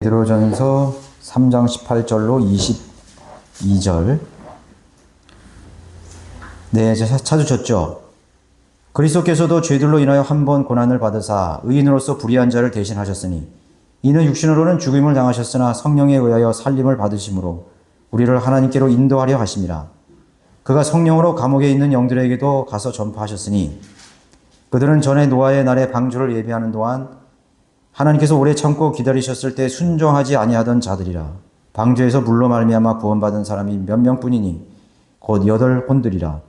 베드로전서 3장 18절로 22절. 네, 찾으셨죠? 그리스도께서도 죄들로 인하여 한 번 고난을 받으사 의인으로서 불의한 자를 대신하셨으니 이는 육신으로는 죽임을 당하셨으나 성령에 의하여 살림을 받으심으로 우리를 하나님께로 인도하려 하심이라. 그가 성령으로 감옥에 있는 영들에게도 가서 전파하셨으니 그들은 전에 노아의 날에 방주를 예비하는 동안 하나님께서 오래 참고 기다리셨을 때 순종하지 아니하던 자들이라. 방주에서 물로 말미암아 구원받은 사람이 몇 명뿐이니 곧 8혼들이라.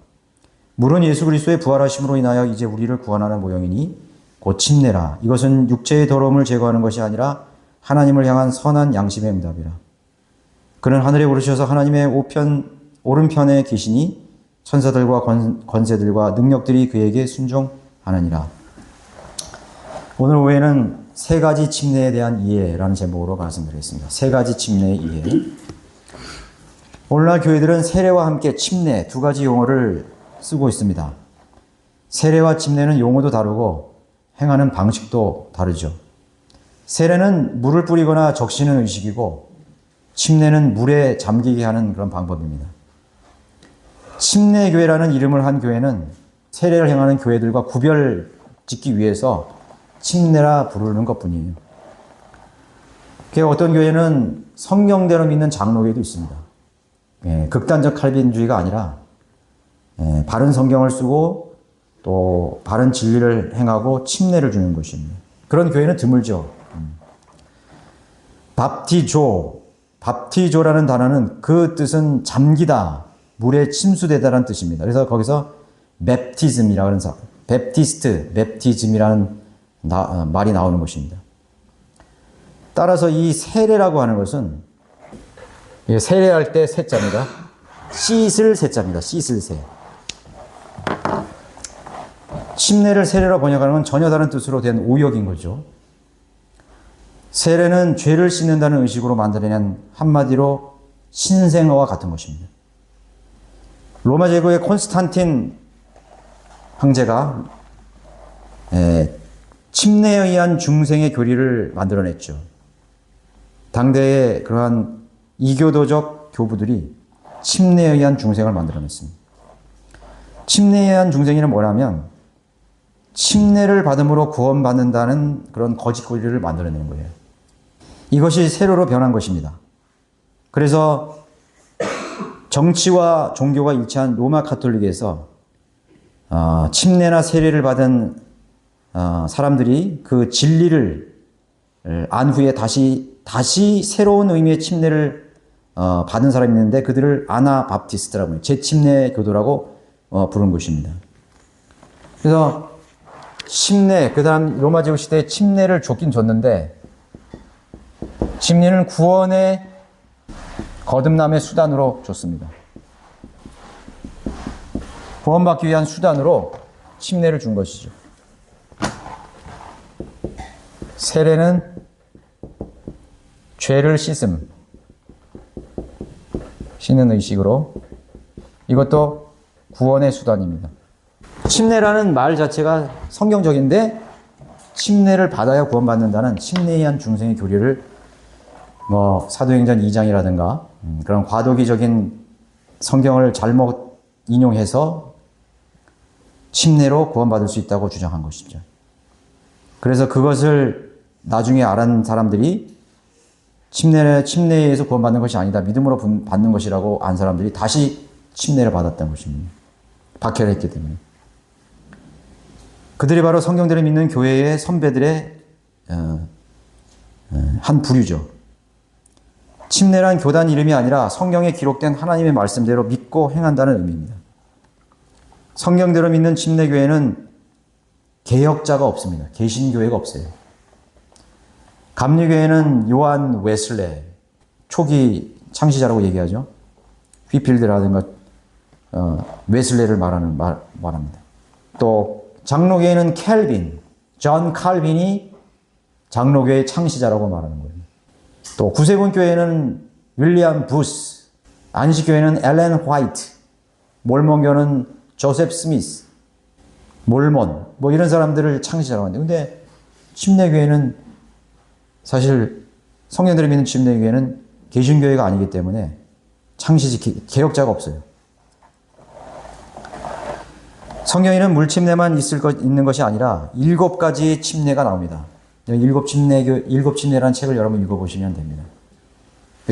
물은 예수 그리스도의 부활하심으로 인하여 이제 우리를 구원하는 모형이니 곧 침례라. 이것은 육체의 더러움을 제거하는 것이 아니라 하나님을 향한 선한 양심의 응답이라. 그는 하늘에 오르셔서 하나님의 오른편에 계시니 천사들과 권세들과 능력들이 그에게 순종하느니라. 오늘 오후에는 세 가지 침례에 대한 이해라는 제목으로 말씀드리겠습니다. 세 가지 침례의 이해. 오늘날 교회들은 세례와 함께 침례 두 가지 용어를 쓰고 있습니다. 세례와 침례는 용어도 다르고 행하는 방식도 다르죠. 세례는 물을 뿌리거나 적시는 의식이고 침례는 물에 잠기게 하는 그런 방법입니다. 침례교회라는 이름을 한 교회는 세례를 행하는 교회들과 구별 짓기 위해서 침례라 부르는 것뿐이에요. 어떤 교회는 성경대로 믿는 장로교회도 있습니다. 극단적 칼빈주의가 아니라 바른 성경을 쓰고 또 바른 진리를 행하고 침례를 주는 것입니다. 그런 교회는 드물죠. 밥티조라는 단어는 그 뜻은 잠기다, 물에 침수되다라는 뜻입니다. 그래서 거기서 맵티즘이라고 하는 맵티즘이라는 말이 나오는 것입니다. 따라서 이 세례라고 하는 것은 세례할 때 세자입니다. 씻을 세자입니다. 씻을 세. 침례를 세례로 번역하는 건 전혀 다른 뜻으로 된 오역인 거죠. 세례는 죄를 씻는다는 의식으로 만들어낸 한마디로 신생어와 같은 것입니다. 로마 제국의 콘스탄틴 황제가 침례에 의한 중생의 교리를 만들어냈죠. 당대의 그러한 이교도적 교부들이 침례에 의한 중생을 만들어냈습니다. 침례에 의한 중생이란 뭐냐면 침례를 받음으로 구원받는다는 그런 거짓 교리를 만들어낸 거예요. 이것이 세례로 변한 것입니다. 그래서 정치와 종교가 일치한 로마 가톨릭에서 침례나 세례를 받은 사람들이 그 진리를 안 후에 다시 새로운 의미의 침례를 받은 사람이 있는데 그들을 아나밥티스트라고 해요. 재침례 교도라고 부르는 것입니다. 그래서 침례, 그 다음 로마 제국 시대에 침례를 줬긴 줬는데 침례는 구원의 거듭남의 수단으로 줬습니다. 구원받기 위한 수단으로 침례를 준 것이죠. 세례는 죄를 씻는 의식으로 이것도 구원의 수단입니다. 침례라는 말 자체가 성경적인데 침례를 받아야 구원받는다는 침례에 의한 중생의 교리를 사도행전 2장이라든가 그런 과도기적인 성경을 잘못 인용해서 침례로 구원받을 수 있다고 주장한 것이죠. 그래서 그것을 나중에 알은 사람들이 침례에 의해서 구원받는 것이 아니다. 믿음으로 받는 것이라고 안 사람들이 다시 침례를 받았던 것입니다. 박해했기 때문에. 그들이 바로 성경대로 믿는 교회의 선배들의 한 부류죠. 침례란 교단 이름이 아니라 성경에 기록된 하나님의 말씀대로 믿고 행한다는 의미입니다. 성경대로 믿는 침례교회는 개혁자가 없습니다. 개신교회가 없어요. 감리교회는 요한 웨슬레, 초기 창시자라고 얘기하죠. 휘필드라든가 웨슬레를 말합니다. 또 장로교회는 캘빈, 존 칼빈이 장로교회의 창시자라고 말하는 거예요. 또 구세군교회는 윌리엄 부스, 안식교회는 엘렌 화이트, 몰몬교는 조셉 스미스, 몰몬, 이런 사람들을 창시자라고 하는데, 근데 침례교회는 사실 성령들이 믿는 침례교회는 개신교회가 아니기 때문에 창시지 개혁자가 없어요. 성경에는 물침례만 있는 것이 아니라 7가지의 침례가 나옵니다. 일곱 침례라는 책을 여러분 읽어보시면 됩니다.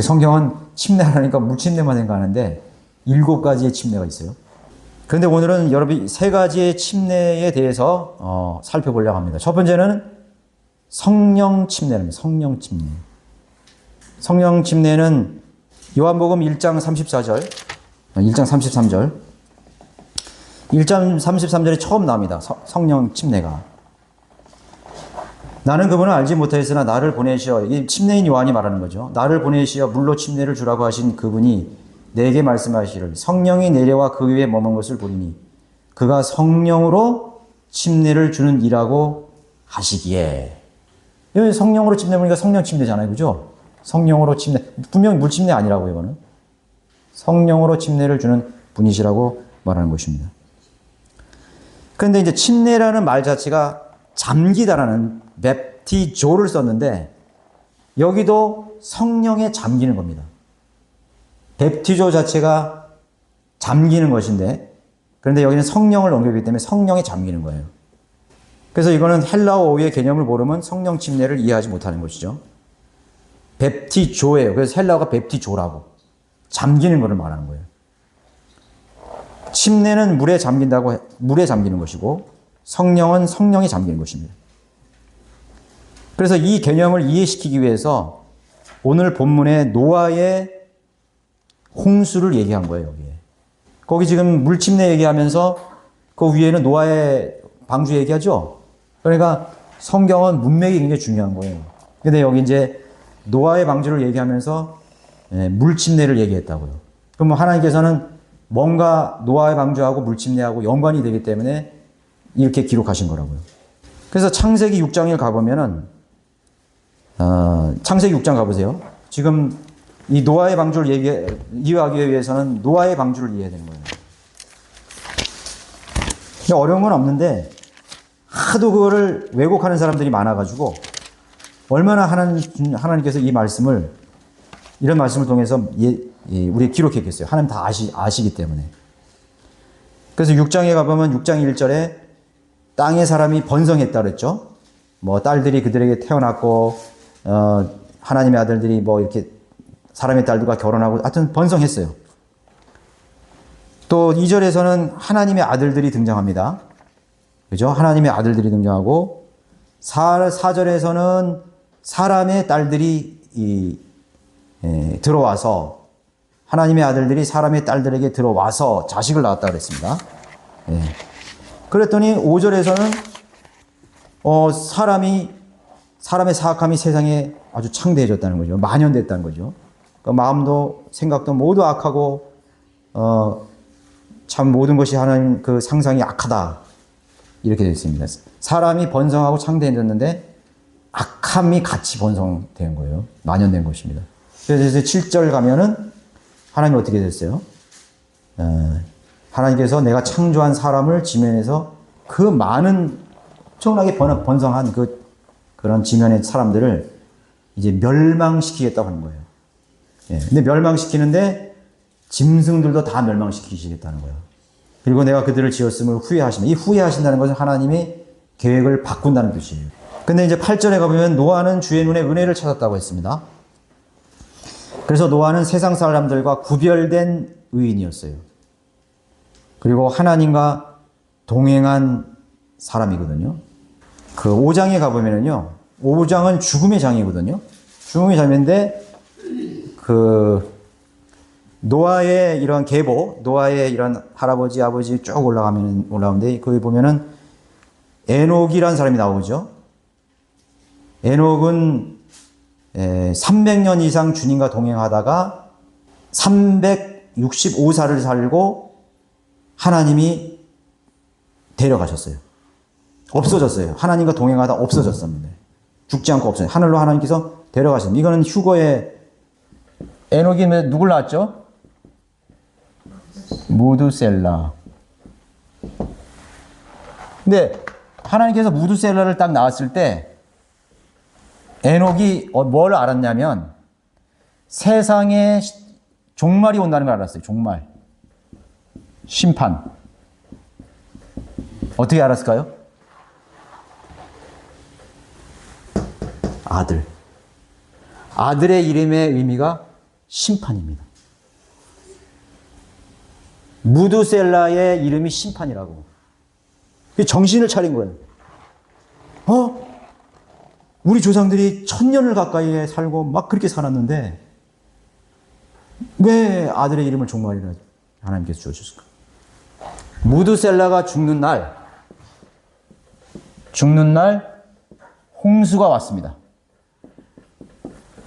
성경은 침례하니까 물침례만 생각하는데 7가지의 침례가 있어요. 그런데 오늘은 여러분 3가지의 침례에 대해서 살펴보려고 합니다. 첫 번째는 성령 침례입니다. 성령 침례. 성령 침례는 요한복음 1장 34절, 1장 33절, 1장 33절에 처음 나옵니다. 성령 침례가. 나는 그분을 알지 못하였으나 나를 보내시어, 이 침례인 요한이 말하는 거죠. 나를 보내시어 물로 침례를 주라고 하신 그분이 내게 말씀하시기를 성령이 내려와 그 위에 머문 것을 보리니 그가 성령으로 침례를 주는 이라고 하시기에. 여기 성령으로 침례 보니까 성령 침례잖아요. 그죠? 성령으로 침례. 분명히 물 침례 아니라고요. 이거는. 성령으로 침례를 주는 분이시라고 말하는 것입니다. 그런데 이제 침례라는 말 자체가 잠기다라는 맵티조를 썼는데 여기도 성령에 잠기는 겁니다. 뵙티조 자체가 잠기는 것인데 그런데 여기는 성령을 옮겼기 때문에 성령에 잠기는 거예요. 그래서 이거는 헬라어의 개념을 모르면 성령 침례를 이해하지 못하는 것이죠. 뵙티조예요. 그래서 헬라어가 뵙티조라고 잠기는 것을 말하는 거예요. 침례는 물에 잠기는 것이고 성령은 성령에 잠기는 것입니다. 그래서 이 개념을 이해시키기 위해서 오늘 본문의 노아의 홍수를 얘기한 거예요. 여기에. 거기 지금 물침례 얘기하면서 그 위에는 노아의 방주 얘기하죠. 그러니까 성경은 문맥이 굉장히 중요한 거예요. 근데 여기 이제 노아의 방주를 얘기하면서 물침례를 얘기했다고요. 그럼 하나님께서는 뭔가 노아의 방주하고 물침례하고 연관이 되기 때문에 이렇게 기록하신 거라고요. 그래서 창세기 6장에 가보면은 창세기 6장 가보세요. 지금 이 노아의 방주를 이해하기 위해서는 노아의 방주를 이해해야 되는 거예요. 어려운 건 없는데 하도 그거를 왜곡하는 사람들이 많아가지고 얼마나 하나님께서 이 말씀을 이런 말씀을 통해서 우리 기록했겠어요. 하나님 다 아시기 때문에. 그래서 6장에 가보면 6장 1절에 땅에 사람이 번성했다 그랬죠. 뭐 딸들이 그들에게 태어났고 하나님의 아들들이 뭐 이렇게 사람의 딸들과 결혼하고 하여튼 번성했어요. 또 2절에서는 하나님의 아들들이 등장합니다. 그죠? 하나님의 아들들이 등장하고 4절에서는 사람의 딸들이 들어와서 하나님의 아들들이 사람의 딸들에게 들어와서 자식을 낳았다 그랬습니다. 그랬더니 5절에서는 사람의 사악함이 세상에 아주 창대해졌다는 거죠. 만연됐다는 거죠. 그러니까 마음도 생각도 모두 악하고 참 모든 것이 하나님 그 상상이 악하다 이렇게 되어 있습니다. 사람이 번성하고 창대해졌는데 악함이 같이 번성된 거예요. 만연된 것입니다. 그래서 7절 가면은 하나님이 어떻게 됐어요? 하나님께서 내가 창조한 사람을 지면에서 그 많은 엄청나게 번성한 그런 지면의 사람들을 이제 멸망시키겠다고 하는 거예요. 근데 멸망시키는데 짐승들도 다 멸망시키시겠다는 거예요. 그리고 내가 그들을 지었음을 후회하시면 이 후회하신다는 것은 하나님이 계획을 바꾼다는 뜻이에요. 근데 이제 8절에 가보면 노아는 주의 눈에 은혜를 찾았다고 했습니다. 그래서 노아는 세상 사람들과 구별된 의인이었어요. 그리고 하나님과 동행한 사람이거든요. 그 5장에 가보면은요, 5장은 죽음의 장이거든요. 죽음의 장인데, 노아의 이런 계보, 노아의 이런 할아버지, 아버지 쭉 올라오는데, 거기 보면은 에녹이라는 사람이 나오죠. 에녹은 300년 이상 주님과 동행하다가 365살을 살고 하나님이 데려가셨어요. 없어졌어요. 하나님과 동행하다 없어졌습니다. 죽지 않고 없어요. 하늘로 하나님께서 데려가셨습니다. 이거는 휴거의 에녹이 누굴 낳았죠? 무두셀라. 근데 하나님께서 무두셀라를 딱 낳았을 때 에녹이 뭘 알았냐면 세상에 종말이 온다는 걸 알았어요. 종말. 심판. 어떻게 알았을까요? 아들. 아들의 이름의 의미가 심판입니다. 무두셀라의 이름이 심판이라고. 정신을 차린 거예요. 우리 조상들이 1000년을 가까이 살고 막 그렇게 살았는데 왜 아들의 이름을 종말이라 하나님께서 주어주셨을까? 무두셀라가 죽는 날 홍수가 왔습니다.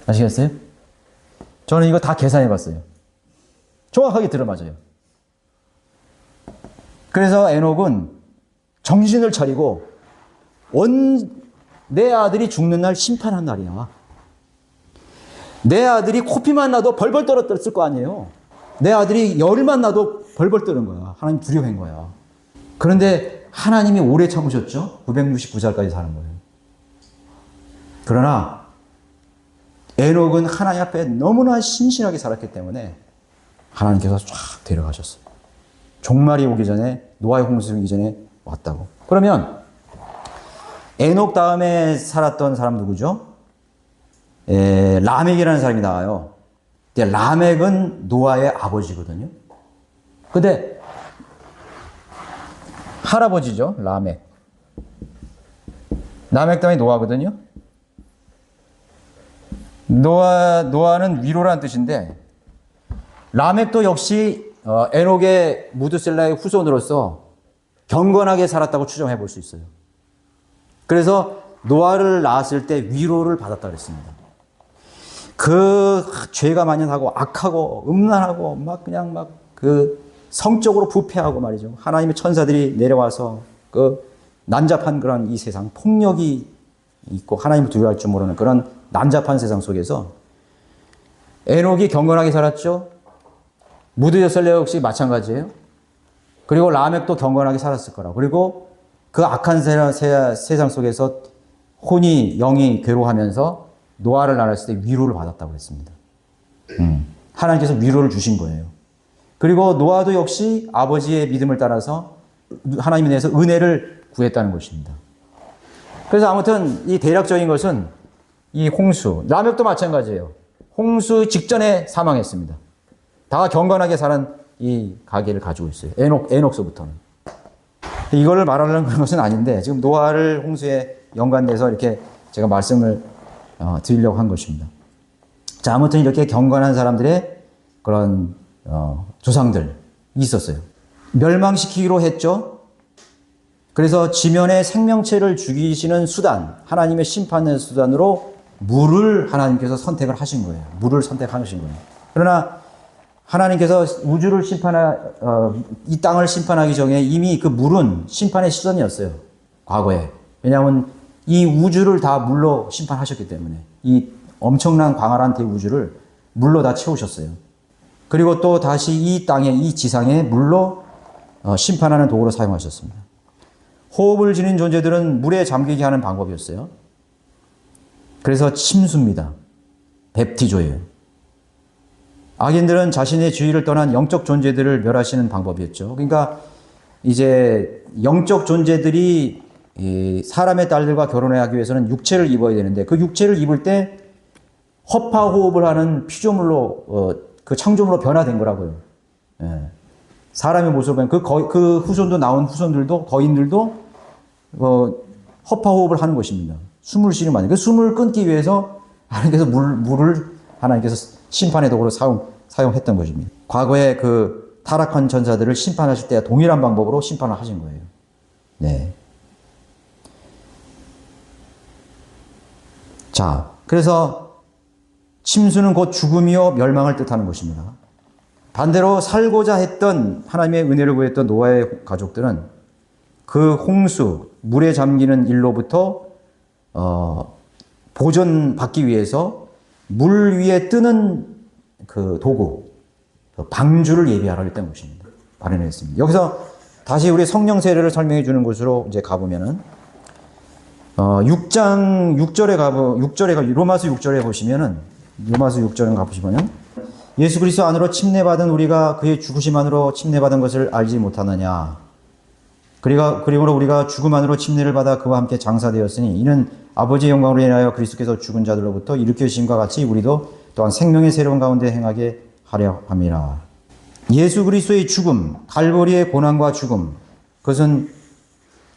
아시겠어요? 저는 이거 다 계산해 봤어요. 정확하게 들어맞아요. 그래서 에녹은 정신을 차리고 내 아들이 죽는 날 심판한 날이야. 내 아들이 코피만 나도 벌벌 떨었을 거 아니에요. 내 아들이 열만 나도 벌벌 떠는 거야. 하나님 두려워한 거야. 그런데 하나님이 오래 참으셨죠? 969살까지 사는 거예요. 그러나 에녹은 하나님 앞에 너무나 신실하게 살았기 때문에 하나님께서 쫙 데려가셨어요. 종말이 오기 전에, 노아의 홍수 오기 전에 왔다고. 그러면 에녹 다음에 살았던 사람 누구죠? 라멕이라는 사람이 나와요. 근데 라멕은 노아의 아버지거든요. 근데 할아버지죠, 라멕. 라멕 다음에 노아거든요. 노아는 위로라는 뜻인데 라멕도 역시 에녹의 무두셀라의 후손으로서 경건하게 살았다고 추정해 볼 수 있어요. 그래서 노아를 낳았을 때 위로를 받았다 그랬습니다. 그 죄가 만연하고 악하고 음란하고 그 성적으로 부패하고 말이죠. 하나님의 천사들이 내려와서 그 난잡한 그런 이 세상, 폭력이 있고 하나님을 두려워할 줄 모르는 그런 난잡한 세상 속에서 에녹이 경건하게 살았죠. 무두셀라 역시 마찬가지예요. 그리고 라멕도 경건하게 살았을 거라고. 그리고 그 악한 세상 속에서 혼이 영이 괴로워하면서 노아를 낳았을 때 위로를 받았다고 했습니다. 하나님께서 위로를 주신 거예요. 그리고 노아도 역시 아버지의 믿음을 따라서 하나님에 대해서 은혜를 구했다는 것입니다. 그래서 아무튼 이 대략적인 것은 이 홍수, 라멕도 마찬가지예요. 홍수 직전에 사망했습니다. 다 경건하게 사는 이 가계를 가지고 있어요. 에녹서부터는. 이거를 말하려는 그런 것은 아닌데 지금 노아를 홍수에 연관돼서 이렇게 제가 말씀을 드리려고 한 것입니다. 자, 아무튼 이렇게 경건한 사람들의 그런 조상들이 있었어요. 멸망시키기로 했죠. 그래서 지면의 생명체를 죽이시는 수단, 하나님의 심판의 수단으로 물을 하나님께서 선택을 하신 거예요. 물을 선택하신 거예요. 그러나 하나님께서 우주를 이 땅을 심판하기 전에 이미 그 물은 심판의 시선이었어요. 과거에. 왜냐하면 이 우주를 다 물로 심판하셨기 때문에 이 엄청난 광활한 대우주를 물로 다 채우셨어요. 그리고 또 다시 이 땅에, 이 지상에 물로 심판하는 도구로 사용하셨습니다. 호흡을 지닌 존재들은 물에 잠기게 하는 방법이었어요. 그래서 침수입니다. 뵙티조예요. 악인들은 자신의 주위를 떠난 영적 존재들을 멸하시는 방법이었죠. 그러니까 이제 영적 존재들이 사람의 딸들과 결혼해야 하기 위해서는 육체를 입어야 되는데 그 육체를 입을 때 허파호흡을 하는 피조물로 그 창조물로 변화된 거라고요. 예. 사람의 모습을 보면 그 후손도 나온 후손들도 거인들도 허파호흡을 하는 것입니다. 숨을 쉬는 만큼 그 숨을 끊기 위해서 하나님께서 물을 하나님께서 심판의 도구로 사용했던 것입니다. 과거에 그 타락한 전사들을 심판하실 때 동일한 방법으로 심판을 하신 거예요. 네. 자, 그래서 침수는 곧 죽음이요 멸망을 뜻하는 것입니다. 반대로 살고자 했던 하나님의 은혜를 구했던 노아의 가족들은 그 홍수, 물에 잠기는 일로부터 보존받기 위해서 물 위에 뜨는 그 도구, 방주를 예비하라고 했던 것입니다. 마련했습니다. 여기서 다시 우리 성령 세례를 설명해 주는 곳으로 이제 가보면은 6장 6절에 로마서 6절에 보시면은 로마서 6절에 가보시면은 예수 그리스도 안으로 침례받은 우리가 그의 죽으심 안으로 침례받은 것을 알지 못하느냐. 그리고 우리가 죽음 안으로 침례를 받아 그와 함께 장사되었으니 이는 아버지의 영광으로 인하여 그리스도께서 죽은 자들로부터 일으키심과 같이 우리도 또한 생명의 새로운 가운데 행하게 하려 함이라. 예수 그리스도의 죽음, 갈보리의 고난과 죽음, 그것은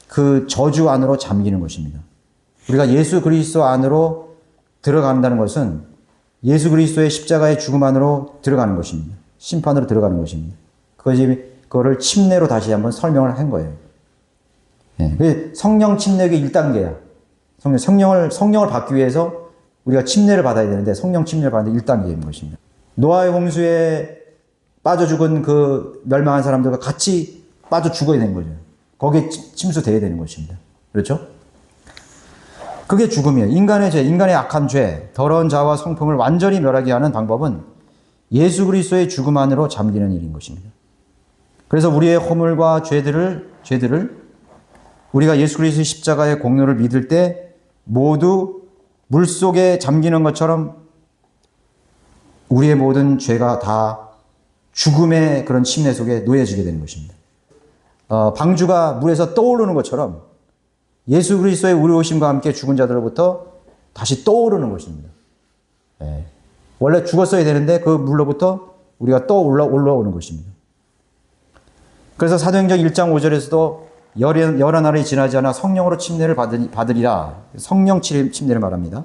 그 저주 안으로 잠기는 것입니다. 우리가 예수 그리스도 안으로 들어간다는 것은 예수 그리스도의 십자가의 죽음 안으로 들어가는 것입니다. 심판으로 들어가는 것입니다. 그거를 침례로 다시 한번 설명을 한 거예요. 네. 성령 침례의 1단계야. 성령을 받기 위해서 우리가 침례를 받아야 되는데 성령 침례를 받는 1단계인 것입니다. 노아의 홍수에 빠져 죽은 그 멸망한 사람들과 같이 빠져 죽어야 되는 거죠. 거기에 침수돼야 되는 것입니다. 그렇죠? 그게 죽음이에요. 인간의 죄, 인간의 악한 죄, 더러운 자와 성품을 완전히 멸하게 하는 방법은 예수 그리스도의 죽음 안으로 잠기는 일인 것입니다. 그래서 우리의 허물과 죄들을 우리가 예수 그리스도의 십자가의 공로를 믿을 때 모두 물속에 잠기는 것처럼 우리의 모든 죄가 다 죽음의 그런 침례 속에 놓여지게 되는 것입니다. 방주가 물에서 떠오르는 것처럼 예수 그리스도의 의로우심과 함께 죽은 자들로부터 다시 떠오르는 것입니다. 네. 원래 죽었어야 되는데 그 물로부터 우리가 올라오는 것입니다. 그래서 사도행전 1장 5절에서도 여러 날이 지나지 않아 성령으로 침례를 받으리라. 성령 침례를 말합니다.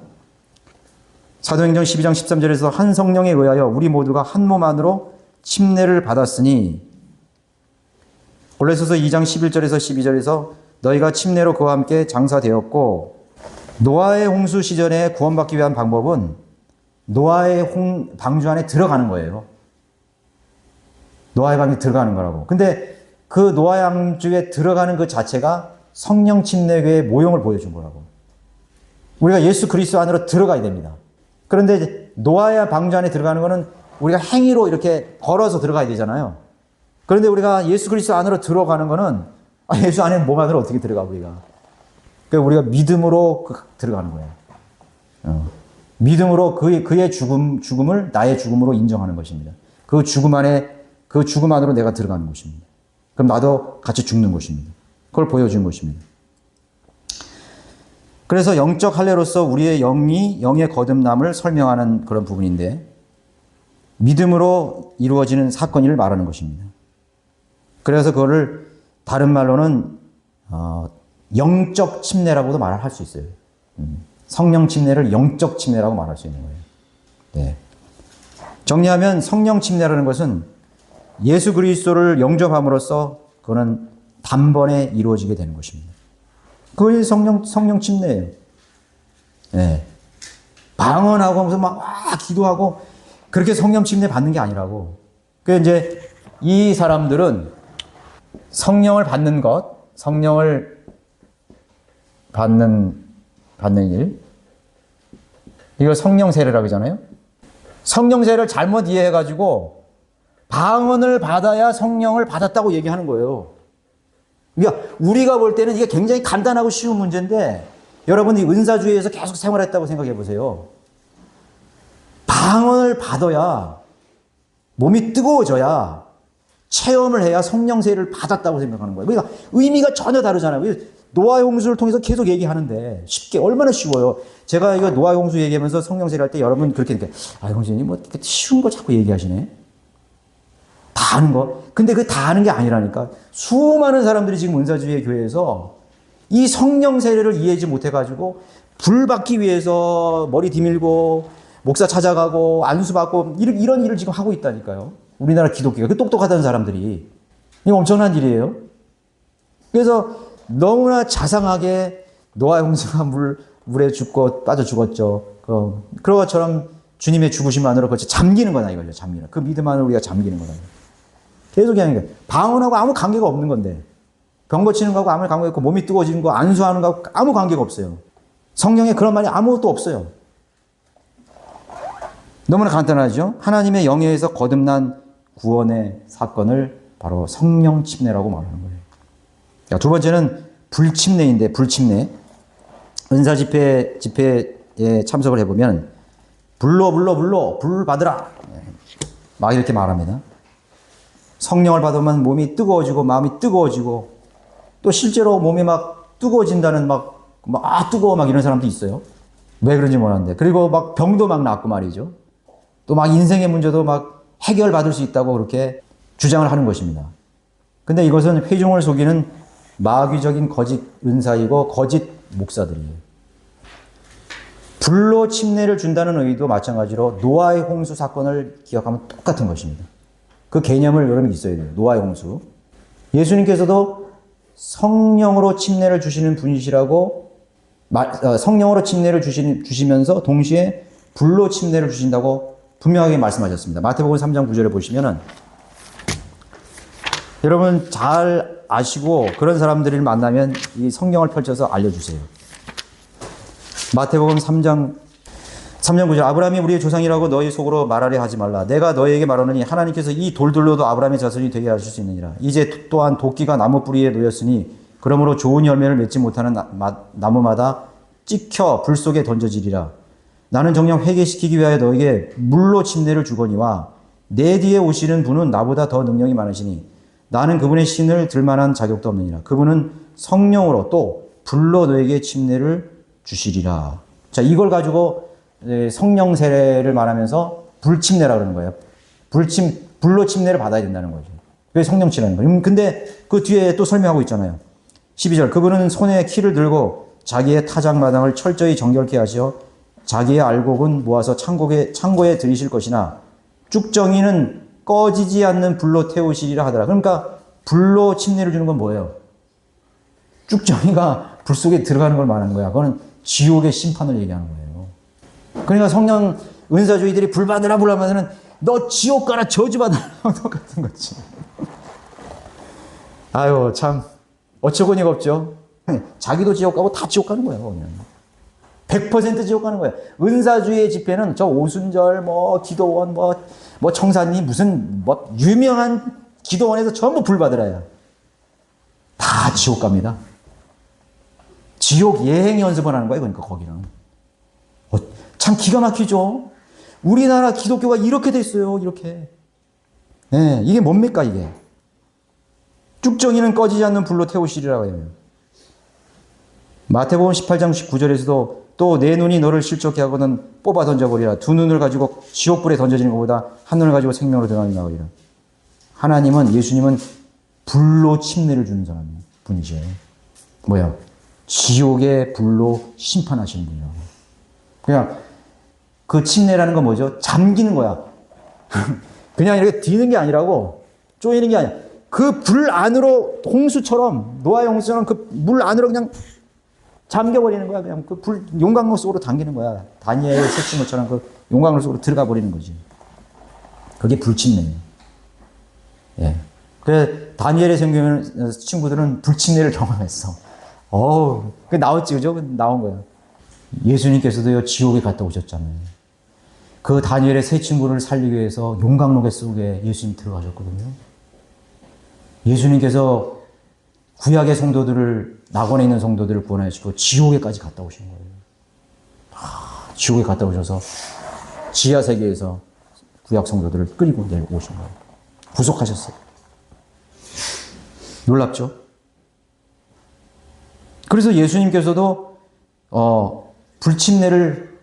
사도행전 12장 13절에서 한 성령에 의하여 우리 모두가 한 몸 안으로 침례를 받았으니 골로새서 2장 11절에서 12절에서 너희가 침례로 그와 함께 장사되었고 노아의 홍수 시절에 구원받기 위한 방법은 노아의 방주 안에 들어가는 거예요. 노아의 방에 들어가는 거라고. 근데 그 노아의 방주에 들어가는 그 자체가 성령 침례의 모형을 보여준 거라고. 우리가 예수 그리스도 안으로 들어가야 됩니다. 그런데 노아의 방주 안에 들어가는 거는 우리가 행위로 이렇게 걸어서 들어가야 되잖아요. 그런데 우리가 예수 그리스도 안으로 들어가는 거는 예수 안에 몸 안으로 어떻게 들어가 우리가. 그러니까 우리가 믿음으로 들어가는 거예요. 믿음으로 그의 죽음을 나의 죽음으로 인정하는 것입니다. 그 죽음 안으로 내가 들어가는 것입니다. 그럼 나도 같이 죽는 것입니다. 그걸 보여준 것입니다. 그래서 영적 할례로서 우리의 영의 거듭남을 설명하는 그런 부분인데 믿음으로 이루어지는 사건을 말하는 것입니다. 그래서 그거를 다른 말로는 영적 침례라고도 말할 수 있어요. 성령 침례를 영적 침례라고 말할 수 있는 거예요. 네. 정리하면 성령 침례라는 것은 예수 그리스도를 영접함으로써 그거는 단번에 이루어지게 되는 것입니다. 그게 성령 침례예요. 네. 방언하고 하면서 막 기도하고 그렇게 성령 침례 받는 게 아니라고. 그 이제 이 사람들은 성령을 받는 일. 이걸 성령 세례라고 하잖아요. 성령 세례를 잘못 이해해가지고 방언을 받아야 성령을 받았다고 얘기하는 거예요. 그러니까 우리가 볼 때는 이게 굉장히 간단하고 쉬운 문제인데 여러분이 은사주의에서 계속 생활했다고 생각해 보세요. 방언을 받아야 몸이 뜨거워져야 체험을 해야 성령 세례를 받았다고 생각하는 거예요. 그러니까 의미가 전혀 다르잖아요. 노아의 홍수를 통해서 계속 얘기하는 쉽게 얼마나 쉬워요. 제가 이거 노아의 홍수 얘기하면서 성령 세례 할 때 여러분 그렇게 형제님 뭐 쉬운 거 자꾸 얘기하시네. 다 아는 거. 근데 그 다 아는 게 아니라니까. 수많은 사람들이 지금 은사주의 교회에서 이 성령 세례를 이해하지 못해가지고 불 받기 위해서 머리 디밀고 목사 찾아가고 안수 받고 이런 일을 지금 하고 있다니까요. 우리나라 기독교가 그 똑똑하다는 사람들이. 이거 엄청난 일이에요. 그래서 너무나 자상하게 노아의 홍수가 물에 빠져 죽었죠. 그런 것처럼 주님의 죽으심 안으로 그렇죠. 잠기는 거다 이거죠. 잠기는. 그 믿음 안으로 우리가 잠기는 거다. 계속 하는 거예요. 방언하고 아무 관계가 없는 건데. 병 고치는 거하고 아무 관계가 없고 몸이 뜨거워지는 거 안수하는 거하고 아무 관계가 없어요. 성경에 그런 말이 아무것도 없어요. 너무나 간단하죠. 하나님의 영예에서 거듭난 구원의 사건을 바로 성령 침례라고 말하는 거예요. 두 번째는 불침례인데 불침례. 은사 집회에 참석을 해보면 불 받으라 막 이렇게 말합니다. 성령을 받으면 몸이 뜨거워지고 마음이 뜨거워지고 또 실제로 몸이 막 뜨거워진다는 막 뜨거워 막 이런 사람도 있어요. 왜 그런지 모르는데. 그리고 막 병도 막 낫고 말이죠. 또 막 인생의 문제도 막 해결받을 수 있다고 그렇게 주장을 하는 것입니다. 근데 이것은 회중을 속이는 마귀적인 거짓 은사이고 거짓 목사들이에요. 불로 침례를 준다는 의도 마찬가지로 노아의 홍수 사건을 기억하면 똑같은 것입니다. 그 개념을 여러분이 있어야 돼요. 노아의 홍수. 예수님께서도 성령으로 침례를 주시는 분이시라고 성령으로 침례를 주시면서 동시에 불로 침례를 주신다고 분명하게 말씀하셨습니다. 마태복음 3장 9절에 보시면은 여러분 잘 아시고 그런 사람들을 만나면 이 성경을 펼쳐서 알려주세요. 마태복음 3장 9절 아브라함이 우리의 조상이라고 너희 속으로 말하려 하지 말라. 내가 너희에게 말하노니 하나님께서 이 돌들로도 아브라함의 자손이 되게 하실 수 있느니라. 이제 또한 도끼가 나무 뿌리에 놓였으니 그러므로 좋은 열매를 맺지 못하는 나무마다 찍혀 불 속에 던져지리라. 나는 정녕 회개시키기 위하여 너에게 물로 침례를 주거니와 내 뒤에 오시는 분은 나보다 더 능력이 많으시니 나는 그분의 신을 들만한 자격도 없느니라. 그분은 성령으로 또 불로 너에게 침례를 주시리라. 자, 이걸 가지고 성령 세례를 말하면서 불침례라 그러는 거예요. 불로 침례를 받아야 된다는 거죠. 그게 성령치라는 거예요. 근데 그 뒤에 또 설명하고 있잖아요. 12절 그분은 손에 키를 들고 자기의 타작마당을 철저히 정결케 하시어 자기의 알곡은 모아서 창고에 들이실 것이나 쭉정이는 꺼지지 않는 불로 태우시리라 하더라. 그러니까 불로 침례를 주는 건 뭐예요? 쭉정이가 불 속에 들어가는 걸 말하는 거야. 그거는 지옥의 심판을 얘기하는 거예요. 그러니까 성령 은사주의들이 불 받으라면 너 지옥 가라 저주받아라 똑같은 거지. 아유 참 어처구니가 없죠. 자기도 지옥 가고 다 지옥 가는 거예요. 그냥. 100% 지옥 가는 거예요. 은사주의의 집회는 저 오순절 기도원 청산리 무슨 유명한 기도원에서 전부 불 받으라야. 다 지옥 갑니다. 지옥 예행 연습을 하는 거예요. 그러니까 거기는. 참 기가 막히죠. 우리나라 기독교가 이렇게 됐어요. 이렇게. 네, 이게 뭡니까 이게. 쭉정이는 꺼지지 않는 불로 태우시리라고 해요. 마태복음 18장 19절에서도 또 내 눈이 너를 실족해 하거든 뽑아 던져버리라. 두 눈을 가지고 지옥불에 던져지는 것보다 한 눈을 가지고 생명으로 들어가는 나으리라. 예수님은 불로 침례를 주는 분이죠. 뭐야? 지옥의 불로 심판하시는 분이라고. 그냥 그 침례라는 건 뭐죠? 잠기는 거야. 그냥 이렇게 뒤는 게 아니라고, 쪼이는 게 아니야. 그 불 안으로 홍수처럼, 노아의 홍수처럼 그 물 안으로 그냥 잠겨버리는 거야. 그냥 그 불, 용광로 속으로 당기는 거야. 다니엘의 새 친구처럼 그 용광로 속으로 들어가 버리는 거지. 그게 불침례예요. 예. 그래, 다니엘의 생기는 친구들은 불침례를 경험했어. 그게 나왔지, 그죠? 나온 거야. 예수님께서도요, 지옥에 갔다 오셨잖아요. 그 다니엘의 세 친구를 살리기 위해서 용광로 속에 예수님 들어가셨거든요. 예수님께서 구약의 성도들을, 낙원에 있는 성도들을 구원하시고 지옥에까지 갔다 오신 거예요. 지옥에 갔다 오셔서 지하 세계에서 구약 성도들을 끌고 내려오신 거예요. 구속하셨어요. 놀랍죠? 그래서 예수님께서도 불침례를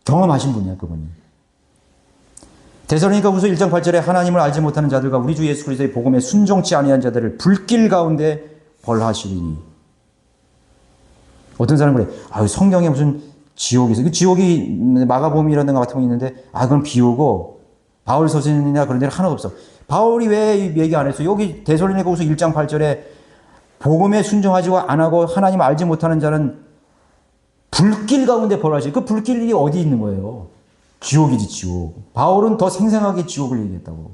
경험하신 분이야, 그분이. 데살로니가후서 1장 8절에 하나님을 알지 못하는 자들과 우리 주 예수 그리스도의 복음에 순종치 아니한 자들을 불길 가운데 벌하시리니. 어떤 사람은 그래. 성경에 무슨 지옥이 있어. 그 지옥이 마가복음이라는 것 같은 거 있는데, 그건 비우고 바울 서신이나 그런 데는 하나도 없어. 바울이 왜 얘기 안 했어? 여기 데살로니가후서 1장 8절에 복음에 순종하지 안 하고 하나님 알지 못하는 자는 불길 가운데 벌하시. 그 불길이 어디 있는 거예요? 지옥이지, 지옥. 바울은 더 생생하게 지옥을 얘기했다고.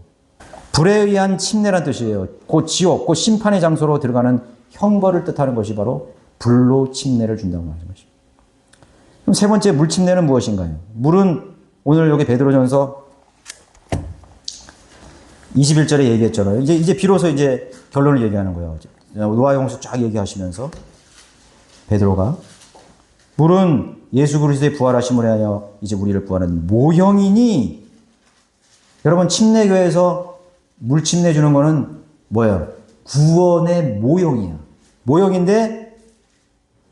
불에 의한 침례란 뜻이에요. 곧 지옥, 곧 심판의 장소로 들어가는 형벌을 뜻하는 것이 바로 불로 침례를 준다고 하는 것입니다. 그럼 세 번째 물침례는 무엇인가요? 물은 오늘 여기 베드로전서 21절에 얘기했잖아요. 이제 비로소 이제 결론을 얘기하는 거예요. 노아의 홍수 쫙 얘기하시면서 베드로가 물은 예수 그리스도의 부활하심을 하여 이제 우리를 구하는 모형이니, 여러분 침례교회에서 물 침례 주는 거는 뭐예요? 구원의 모형이야. 모형인데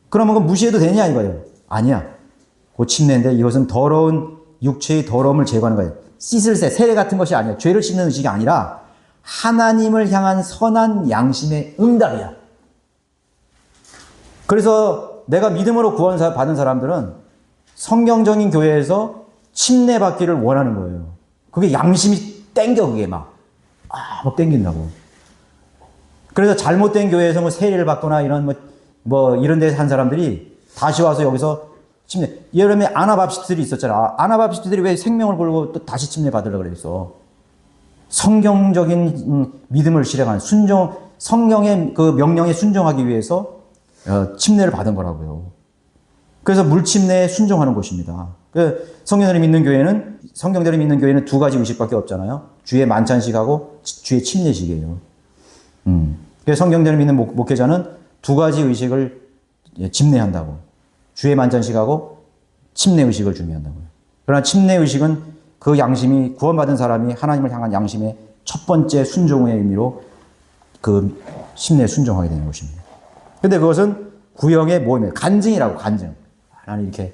그러면 그거 무시해도 되냐 이거예요. 아니야. 그 침례인데 이것은 더러운 육체의 더러움을 제거하는 거예요. 씻을 새, 세례 같은 것이 아니야. 죄를 씻는 의식이 아니라 하나님을 향한 선한 양심의 응답이야. 그래서 내가 믿음으로 구원 받은 사람들은 성경적인 교회에서 침례 받기를 원하는 거예요. 그게 양심이 땡겨, 그게 막 땡긴다고. 그래서 잘못된 교회에서 뭐 세례를 받거나 이런 이런 데서 한 사람들이 다시 와서 여기서 침례. 예전에 아나밥시트들이 있었잖아. 아나밥시트들이 왜 생명을 걸고 또 다시 침례 받으려고 그랬어. 성경적인 믿음을 실행한 성경의 그 명령에 순종하기 위해서 침례를 받은 거라고요. 그래서 물침례에 순종하는 것입니다. 성경대로 믿는 교회는 두 가지 의식밖에 없잖아요. 주의 만찬식하고 주의 침례식이에요. 그래서 성경대로 믿는 목회자는 두 가지 의식을 집례한다고. 주의 만찬식하고 침례 의식을 준비한다고요. 그러나 침례 의식은 그 양심이 구원받은 사람이 하나님을 향한 양심의 첫 번째 순종의 의미로 그 침례에 순종하게 되는 것입니다. 근데 그것은 구형의 모임이에요. 간증이라고, 간증. 나는 이렇게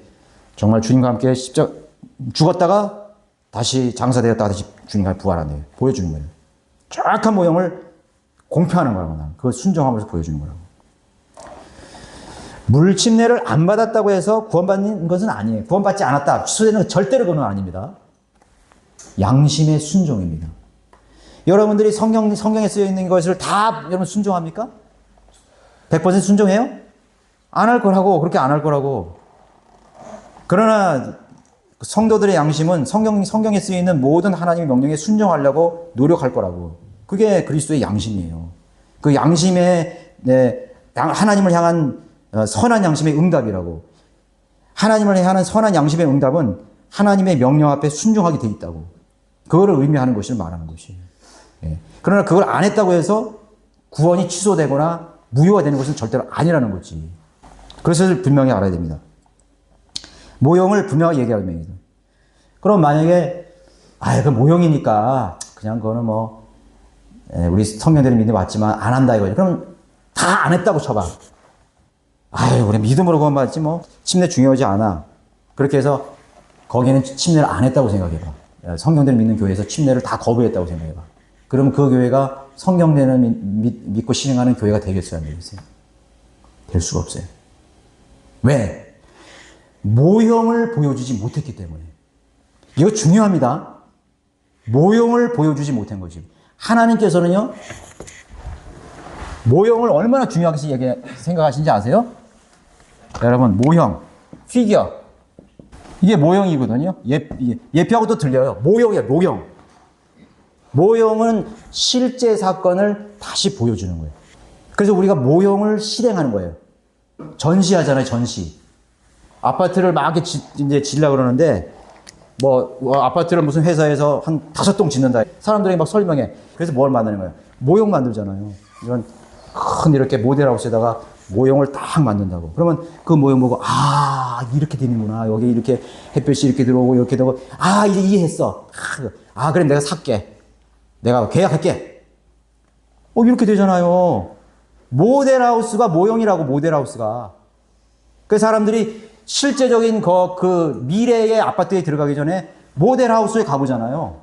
정말 주님과 함께 죽었다가 다시 장사되었다가 다시 주님과 부활한대요. 보여주는 거예요. 정확한 모형을 공표하는 거라고, 나는. 그걸 순종하면서 보여주는 거라고. 물침례를 안 받았다고 해서 구원받는 것은 아니에요. 구원받지 않았다. 취소되는 건 절대로 그건 아닙니다. 양심의 순종입니다. 여러분들이 성경에 쓰여 있는 것을 다 여러분 순종합니까? 100% 순종해요? 안 할 거라고, 그렇게 안 할 거라고. 그러나 성도들의 양심은 성경에 쓰여 있는 모든 하나님의 명령에 순종하려고 노력할 거라고. 그게 그리스도의 양심이에요. 그 양심의, 하나님을 향한 선한 양심의 응답이라고. 하나님을 향한 선한 양심의 응답은 하나님의 명령 앞에 순종하게 돼 있다고. 그거를 의미하는 것을 말하는 것이에요. 그러나 그걸 안 했다고 해서 구원이 취소되거나 무효가 되는 것은 절대로 아니라는 거지. 그래서 분명히 알아야 됩니다. 모형을 분명히 얘기해야 됩니다. 그럼 만약에 그 모형이니까 그냥 그거는 우리 성경대로 믿는 맞지만 안 한다 이거죠. 그럼 다 안 했다고 쳐봐. 우리 믿음으로 구원받지 침례 중요하지 않아. 그렇게 해서 거기는 침례를 안 했다고 생각해봐. 성경대로 믿는 교회에서 침례를 다 거부했다고 생각해봐. 그러면 그 교회가 성경대로 믿고 실행하는 교회가 되겠어요, 안 되겠어요? 될 수가 없어요. 왜? 모형을 보여주지 못했기 때문에. 이거 중요합니다. 모형을 보여주지 못한 거지. 하나님께서는요, 모형을 얼마나 중요하게 생각하시는지 아세요? 여러분, 모형, 피겨. 이게 모형이거든요. 예표하고 또 들려요. 모형이야, 모형. 모형은 실제 사건을 다시 보여주는 거예요. 그래서 우리가 모형을 실행하는 거예요. 전시하잖아요, 전시. 아파트를 막 이제 지으려고 그러는데, 아파트를 무슨 회사에서 한 5동 짓는다. 사람들이 막 설명해. 그래서 뭘 만드는 거예요? 모형 만들잖아요. 이런 큰 이렇게 모델하우스에다가 모형을 딱 만든다고. 그러면 그 모형 보고, 이렇게 되는구나. 여기 이렇게 햇볕이 이렇게 들어오고, 이렇게 되고, 이제 이해했어. 그럼 내가 살게. 내가 계약할게. 이렇게 되잖아요. 모델하우스가 모형이라고, 모델하우스가. 그 사람들이 실제적인 그 미래의 아파트에 들어가기 전에 모델하우스에 가보잖아요.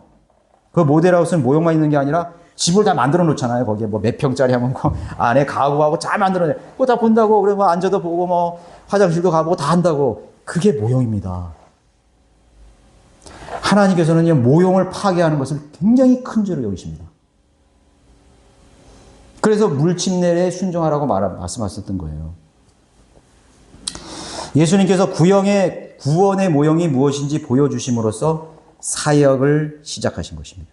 그 모델하우스는 모형만 있는 게 아니라 집을 다 만들어 놓잖아요. 거기에 몇 평짜리 하면 안에 가구하고 다 만들어 내. 그거 다 본다고. 그래 앉아도 보고 화장실도 가보고 다 한다고. 그게 모형입니다. 하나님께서는 모형을 파괴하는 것을 굉장히 큰 죄로 여기십니다. 그래서 물침례에 순종하라고 말씀하셨던 거예요. 예수님께서 구원의 모형이 무엇인지 보여주심으로써 사역을 시작하신 것입니다.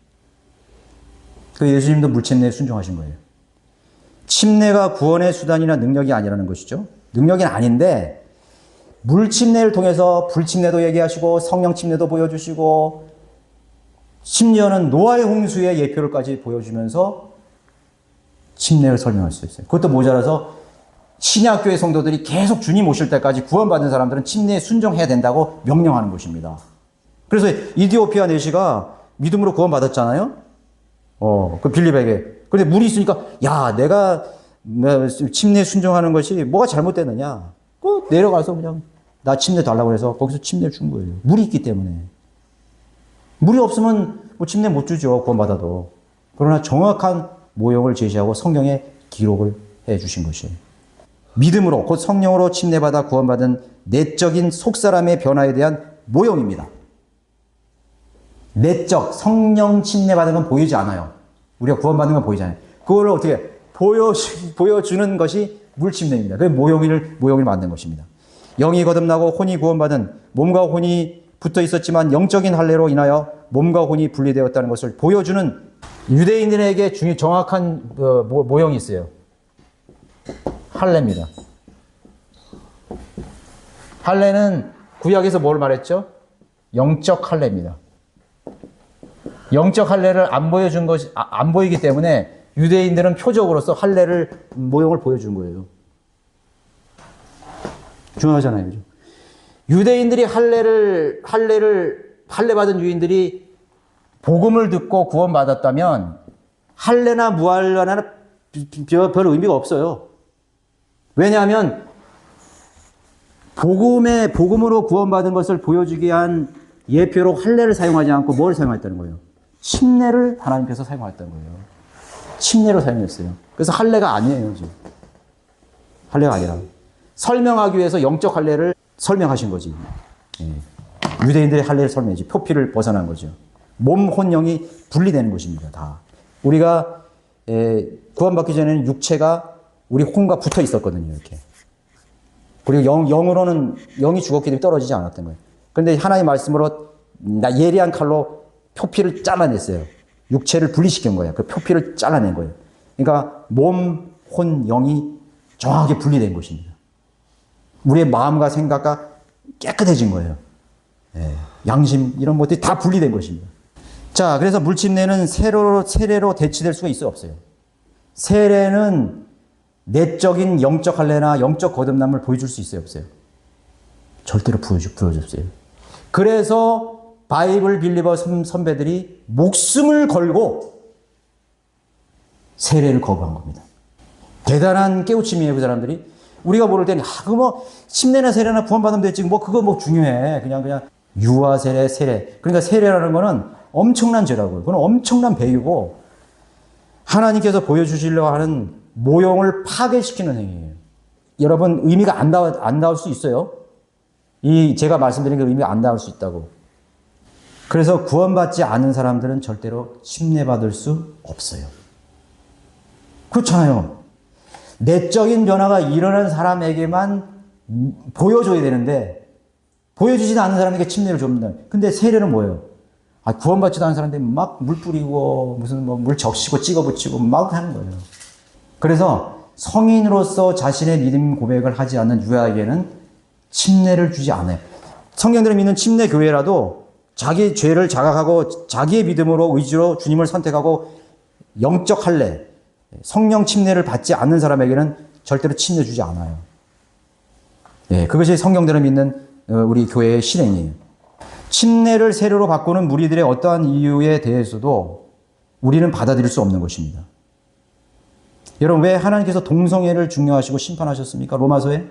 그 예수님도 물침례에 순종하신 거예요. 침례가 구원의 수단이나 능력이 아니라는 것이죠. 능력이 아닌데 물침례를 통해서 불침례도 얘기하시고 성령 침례도 보여주시고 심지어는 노아의 홍수의 예표를까지 보여주면서 침례를 설명할 수 있어요. 그것도 모자라서 신약교회 성도들이 계속 주님 오실 때까지 구원받은 사람들은 침례에 순종해야 된다고 명령하는 것입니다. 그래서 이디오피아 내시가 믿음으로 구원받았잖아요. 그 빌립에게. 그런데 물이 있으니까 야, 내가 침례에 순종하는 것이 뭐가 잘못됐느냐. 내려가서 그냥 나 침례 달라고 해서 거기서 침례를 준 거예요. 물이 있기 때문에. 물이 없으면 뭐 침례 못 주죠. 구원받아도. 그러나 정확한 모형을 제시하고 성경에 기록을 해 주신 것이에요. 믿음으로 곧 성령으로 침례받아 구원받은 내적인 속사람의 변화에 대한 모형입니다. 내적 성령 침례받은 건 보이지 않아요. 우리가 구원받는 건 보이잖아요. 그거를 어떻게 보여주는 것이 물침례입니다. 그 모형을 만든 것입니다. 영이 거듭나고 혼이 구원받은 몸과 혼이 붙어 있었지만 영적인 할례로 인하여 몸과 혼이 분리되었다는 것을 보여주는 유대인들에게 정확한 모형이 있어요. 할례입니다. 할례는 구약에서 뭘 말했죠? 영적 할례입니다. 영적 할례를 안 보여준 것이 안 보이기 때문에 유대인들은 표적으로서 할례를 모형을 보여준 거예요. 중요하잖아요, 그죠? 유대인들이 할례 받은 유인들이 복음을 듣고 구원받았다면 할례나 무할례나 별 의미가 없어요. 왜냐하면 복음으로 구원받은 것을 보여주기 위한 예표로 할례를 사용하지 않고 뭘 사용했다는 거예요? 침례를 하나님께서 사용했다는 거예요. 침례로 사용했어요. 그래서 할례가 아니에요, 지금. 할례가 아니라 설명하기 위해서 영적 할례를 설명하신 거지. 유대인들의 할례를 설명하지. 표피를 벗어난 거죠. 몸, 혼, 영이 분리되는 것입니다. 다. 우리가 구원받기 전에는 육체가 우리 혼과 붙어 있었거든요. 이렇게. 그리고 영으로는 영이 죽었기 때문에 떨어지지 않았던 거예요. 그런데 하나님의 말씀으로 예리한 칼로 표피를 잘라냈어요. 육체를 분리시킨 거예요. 그 표피를 잘라낸 거예요. 그러니까 몸, 혼, 영이 정확하게 분리된 것입니다. 우리의 마음과 생각과 깨끗해진 거예요. 양심 이런 것들이 다 분리된 것입니다. 자, 그래서 물침례는 세례로 대치될 수가 없어요. 세례는 내적인 영적 할례나 영적 거듭남을 보여줄 수 있어요, 없어요? 절대로 보여줬어요. 그래서 바이블 빌리버 선배들이 목숨을 걸고 세례를 거부한 겁니다. 대단한 깨우침이에요, 그 사람들이. 우리가 모를 때는 침례나 세례나 구원받으면 되지 그거 중요해. 그냥 유아 세례. 그러니까 세례라는 거는 엄청난 죄라고요. 그건 엄청난 배이고 하나님께서 보여주시려고 하는 모형을 파괴시키는 행위예요. 여러분 의미가 안 나올 수 있어요. 제가 말씀드린 그 의미가 안 나올 수 있다고. 그래서 구원받지 않은 사람들은 절대로 침례받을 수 없어요. 그렇잖아요. 내적인 변화가 일어난 사람에게만 보여줘야 되는데 보여주지도 않는 사람에게 침례를 줍니다. 근데 세례는 뭐예요? 구원받지도 않은 사람들이 막 물 뿌리고 무슨 물 적시고 찍어 붙이고 막 하는 거예요. 그래서 성인으로서 자신의 믿음 고백을 하지 않는 유아에게는 침례를 주지 않아요. 성경들이 믿는 침례 교회라도 자기 죄를 자각하고 자기의 믿음으로 의지로 주님을 선택하고 영적 할례, 성령 침례를 받지 않는 사람에게는 절대로 침례 주지 않아요. 그것이 성경들을 믿는 우리 교회의 실행이에요. 침례를 세례로 바꾸는 무리들의 어떠한 이유에 대해서도 우리는 받아들일 수 없는 것입니다. 여러분, 왜 하나님께서 동성애를 중요하시고 심판하셨습니까? 로마서에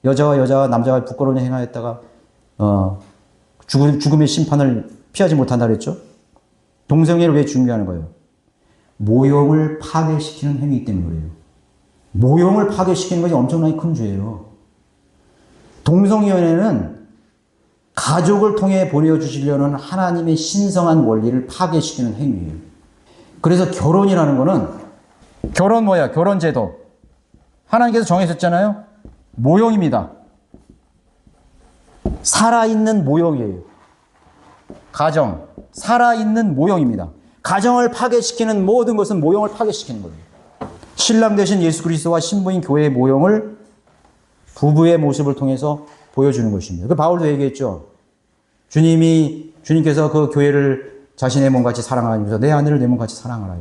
여자와 남자가 부끄러운 행하였다가 죽음의 심판을 피하지 못한다 그랬죠? 동성애를 왜 중요하는 거예요? 모형을 파괴시키는 행위이기 때문에 그래요. 모형을 파괴시키는 것이 엄청나게 큰 죄예요. 동성연애는 가족을 통해 보내주시려는 하나님의 신성한 원리를 파괴시키는 행위예요. 그래서 결혼이라는 거는 결혼제도. 하나님께서 정해졌잖아요. 모형입니다. 살아있는 모형이에요. 가정, 살아있는 모형입니다. 가정을 파괴시키는 모든 것은 모형을 파괴시키는 거예요. 신랑 되신 예수 그리스도와 신부인 교회의 모형을 부부의 모습을 통해서 보여주는 것입니다. 그 바울도 얘기했죠. 주님께서 그 교회를 자신의 몸같이 사랑하면서 내 아내를 내 몸같이 사랑하라.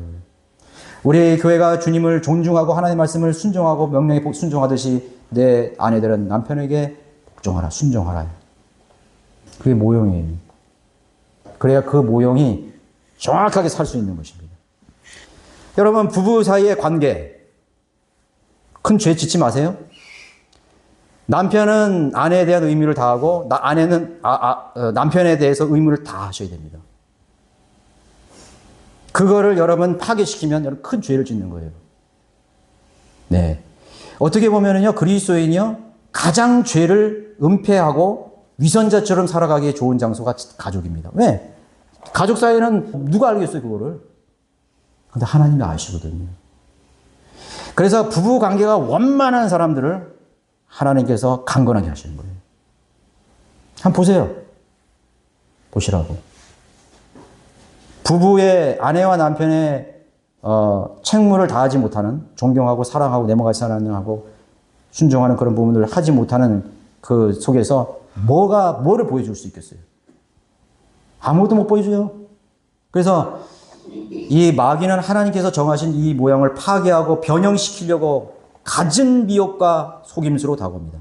우리 교회가 주님을 존중하고 하나님의 말씀을 순종하고 명령에 순종하듯이 내 아내들은 남편에게 복종하라, 순종하라. 그게 모형이에요. 그래야 그 모형이 정확하게 살 수 있는 것입니다. 여러분, 부부 사이의 관계, 큰 죄 짓지 마세요. 남편은 아내에 대한 의무를 다하고 아내는 남편에 대해서 의무를 다하셔야 됩니다. 그거를 여러분 파괴시키면 여러분 큰 죄를 짓는 거예요. 네. 어떻게 보면은요, 그리스도인이요, 가장 죄를 은폐하고 위선자처럼 살아가기에 좋은 장소가 가족입니다. 왜? 가족 사이에는 누가 알겠어요, 그거를? 근데 하나님이 아시거든요. 그래서 부부 관계가 원만한 사람들을 하나님께서 강건하게 하시는 거예요. 한번 보세요. 보시라고. 부부의 아내와 남편의 책무를 다하지 못하는, 존경하고 사랑하고 내모같이 사랑하고 순종하는 그런 부분들을 하지 못하는 그 속에서 뭐를 보여줄 수 있겠어요? 아무것도 못 보여줘요. 그래서 이 마귀는 하나님께서 정하신 이 모양을 파괴하고 변형시키려고 갖은 미혹과 속임수로 다가옵니다.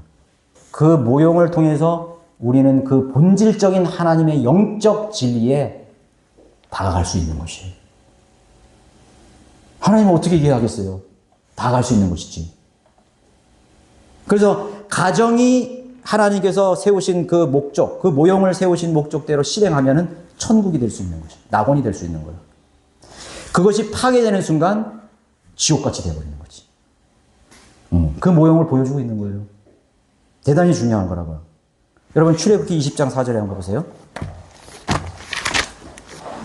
그 모형을 통해서 우리는 그 본질적인 하나님의 영적 진리에 다가갈 수 있는 것이에요. 하나님은 어떻게 이해하겠어요? 다가갈 수 있는 것이지. 그래서 가정이 하나님께서 세우신 그 목적, 그 모형을 세우신 목적대로 실행하면은 천국이 될 수 있는 것이에요. 낙원이 될 수 있는 거예요. 그것이 파괴되는 순간 지옥같이 되어버리는 거지. 그 모형을 보여주고 있는 거예요. 대단히 중요한 거라고요. 여러분, 출애굽기 20장 4절에 한번 보세요.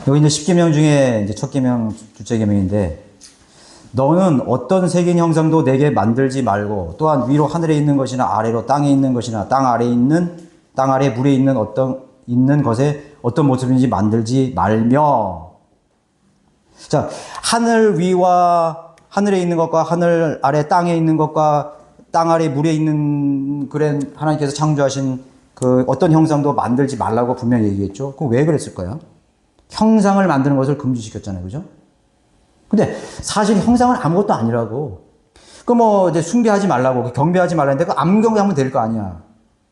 여기 이제 10계명 중에 이제 첫 계명, 둘째 계명인데, 너는 어떤 색인 형상도 내게 만들지 말고, 또한 위로 하늘에 있는 것이나 아래로 땅에 있는 것이나 땅 아래 물에 있는 것에 어떤 모습인지 만들지 말며. 자, 하늘 위와 하늘에 있는 것과 하늘 아래 땅에 있는 것과 땅 아래 물에 있는 그래 하나님께서 창조하신 그 어떤 형상도 만들지 말라고 분명히 얘기했죠. 그럼 왜 그랬을까요? 형상을 만드는 것을 금지시켰잖아요. 그죠? 근데 사실 형상은 아무것도 아니라고. 그 뭐 이제 숭배하지 말라고, 경배하지 말라는데 그 암경배하면 될 거 아니야.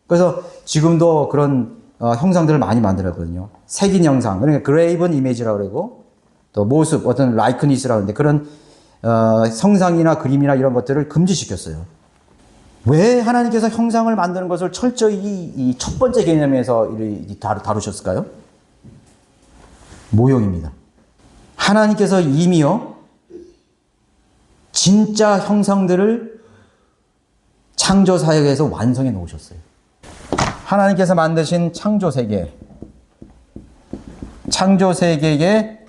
그래서 지금도 그런 형상들을 많이 만들었거든요. 색인 형상, 그러니까 그레이븐 이미지라고 그러고, 또 모습, 어떤 라이크니스라고 하는데 그런 성상이나 그림이나 이런 것들을 금지시켰어요. 왜 하나님께서 형상을 만드는 것을 철저히 이 첫 번째 개념에서 다루셨을까요? 모형입니다. 하나님께서 이미요, 진짜 형상들을 창조 사역에서 완성해 놓으셨어요. 하나님께서 만드신 창조 세계의